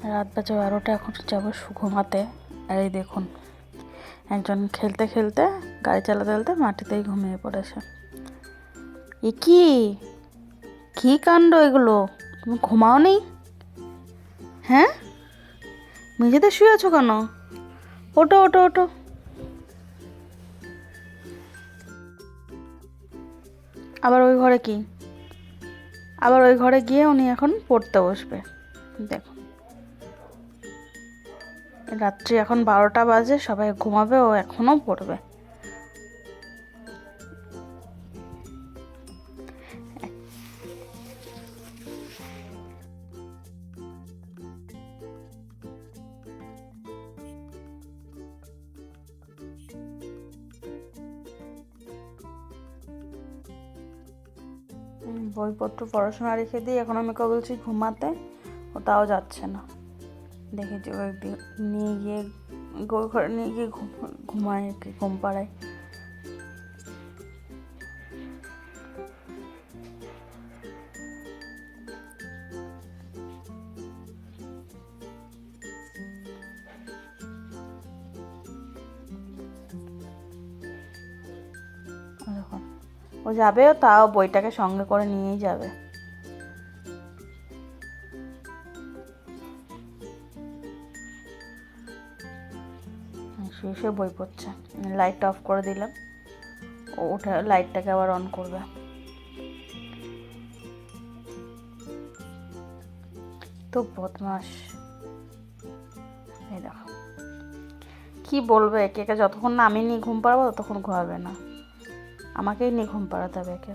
রাত বাজে 12টা, এখন যাবো ঘুমাতে। আর এই দেখুন, একজন খেলতে খেলতে গাড়ি চালাতে চালাতে মাটিতেই ঘুমিয়ে পড়েছে। এ কি কী কাণ্ড এগুলো! তুমি ঘুমাও নি? হ্যাঁ, মেঝেতে শুয়ে আছো কেন? ওঠো ওঠো ওঠো। আবার ওই ঘরে কি? আবার ওই ঘরে গিয়ে উনি এখন পড়তে বসবে। দেখো, রাত্রি এখন 12টা বাজে, সবাই ঘুমাবে, ও এখনও পড়বে। বইপত্র পড়াশোনা রেখে দিয়ে এখন আমি বলছি ঘুমাতে, ও তাও যাচ্ছে না। দেখেছি ওই নিয়ে গিয়ে ঘরে নিয়ে গিয়ে ঘুমায়, কি ঘুম পাড়ায়। দেখুন, ও যাবেও, তাও বইটাকে সঙ্গে করে নিয়েই যাবে। শুয়ে শুয়ে বই পড়ছে। লাইটটা অফ করে দিলাম, ও উঠে লাইটটাকে আবার অন করবে। তো বদমাস। এই দেখো, কি বলবে একে, যতক্ষণ না আমি নিয়ে ঘুম পাড়াবো ততক্ষণ ঘুমাবে না। আমাকেই নিয়ে ঘুম পাড়াতে হবে একে।